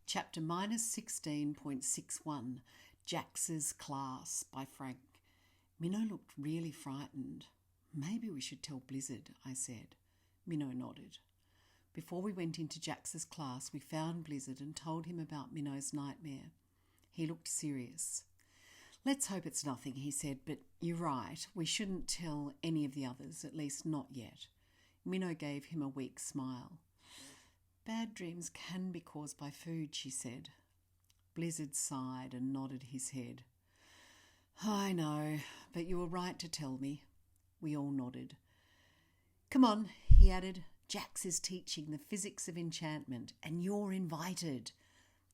Chapter -16.61 Jax's Class by Frank. Minnow looked really frightened. Maybe we should tell Blizzard, I said. Minnow nodded. Before we went into Jax's class, we found Blizzard and told him about Minnow's nightmare. He looked serious. Let's hope it's nothing, he said, but you're right. We shouldn't tell any of the others, at least not yet. Minnow gave him a weak smile. Bad dreams can be caused by food, she said. Blizzard sighed and nodded his head. I know, but you were right to tell me. We all nodded. Come on, he added. Jax is teaching the physics of enchantment, and you're invited.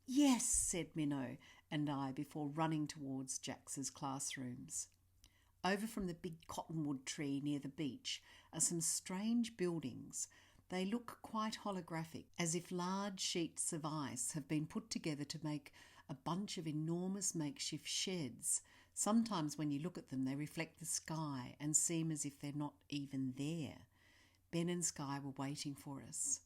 Yes, said Minnow and I before running towards Jax's classrooms. Over from the big cottonwood tree near the beach are some strange buildings. They look quite holographic, as if large sheets of ice have been put together to make a bunch of enormous makeshift sheds. Sometimes when you look at them, they reflect the sky and seem as if they're not even there. Ben and Sky were waiting for us.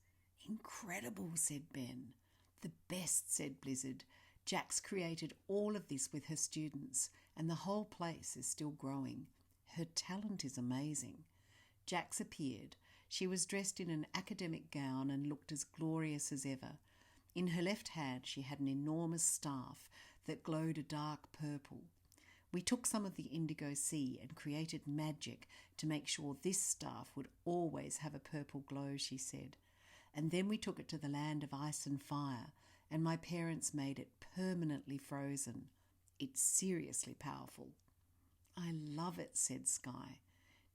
Incredible, said Ben. The best, said Blizzard. Jax created all of this with her students, and the whole place is still growing. Her talent is amazing. Jax appeared. She was dressed in an academic gown and looked as glorious as ever. In her left hand she had an enormous staff that glowed a dark purple. We took some of the indigo sea and created magic to make sure this staff would always have a purple glow, she said. And then we took it to the land of ice and fire, and my parents made it permanently frozen. It's seriously powerful. I love it, said Sky.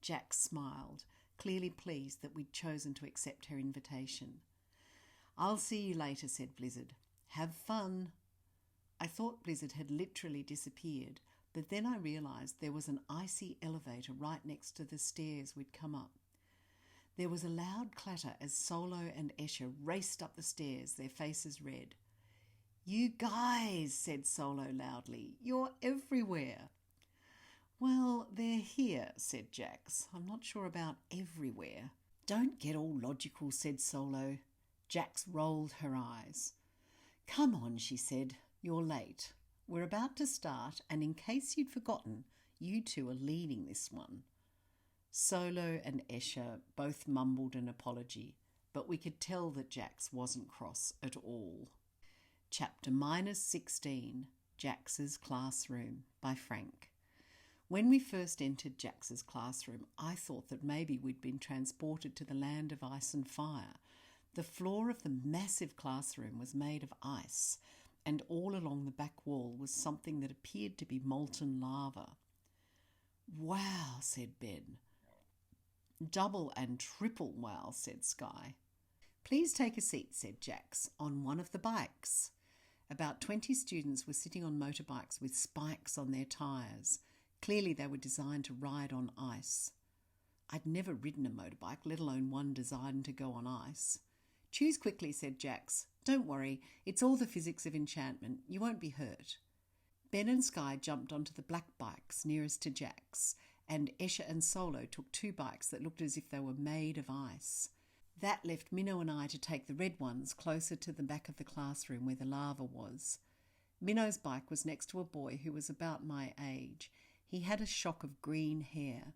Jax smiled, clearly pleased that we'd chosen to accept her invitation. I'll see you later, said Blizzard. Have fun. I thought Blizzard had literally disappeared, but then I realised there was an icy elevator right next to the stairs we'd come up. There was a loud clatter as Solo and Escher raced up the stairs, their faces red. You guys, said Solo loudly, you're everywhere. Well, they're here, said Jax. I'm not sure about everywhere. Don't get all logical, said Solo. Jax rolled her eyes. Come on, she said. You're late. We're about to start, and in case you'd forgotten, you two are leading this one. Solo and Escher both mumbled an apology, but we could tell that Jax wasn't cross at all. Chapter -16 Jax's Classroom by Frank. When we first entered Jax's classroom, I thought that maybe we'd been transported to the land of ice and fire. The floor of the massive classroom was made of ice, and all along the back wall was something that appeared to be molten lava. Wow, said Ben. Double and triple wow, said Sky. Please take a seat, said Jax, on one of the bikes. About 20 students were sitting on motorbikes with spikes on their tyres. Clearly they were designed to ride on ice. I'd never ridden a motorbike, let alone one designed to go on ice. Choose quickly, said Jax. Don't worry, it's all the physics of enchantment. You won't be hurt. Ben and Sky jumped onto the black bikes nearest to Jax, and Escher and Solo took 2 bikes that looked as if they were made of ice. That left Minnow and I to take the red ones closer to the back of the classroom where the lava was. Minnow's bike was next to a boy who was about my age. He had a shock of green hair.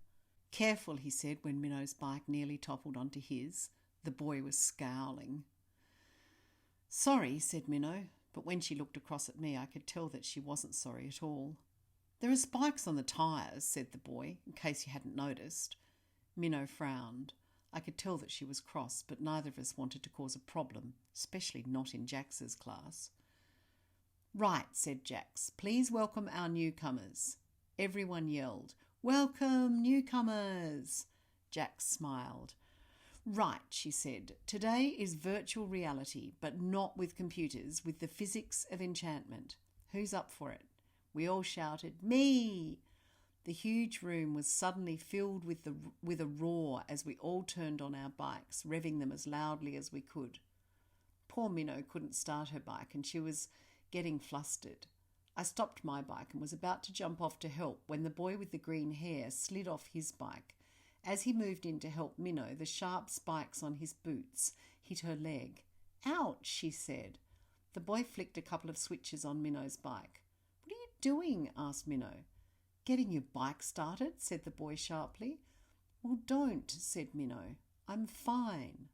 Careful, he said when Minnow's bike nearly toppled onto his. The boy was scowling. Sorry, said Minnow, but when she looked across at me I could tell that she wasn't sorry at all. There are spikes on the tyres, said the boy, in case you hadn't noticed. Minnow frowned. I could tell that she was cross, but neither of us wanted to cause a problem, especially not in Jax's class. Right, said Jax. Please welcome our newcomers. Everyone yelled, Welcome, newcomers! Jax smiled. Right, she said. Today is virtual reality, but not with computers, with the physics of enchantment. Who's up for it? We all shouted, Me! The huge room was suddenly filled with a roar as we all turned on our bikes, revving them as loudly as we could. Poor Minnow couldn't start her bike and she was getting flustered. I stopped my bike and was about to jump off to help when the boy with the green hair slid off his bike. As he moved in to help Minnow, the sharp spikes on his boots hit her leg. Ouch, she said. The boy flicked a couple of switches on Minnow's bike. "What are you doing?" asked Minnow. "Getting your bike started," said the boy sharply. "Well, don't," said Minnow. "I'm fine."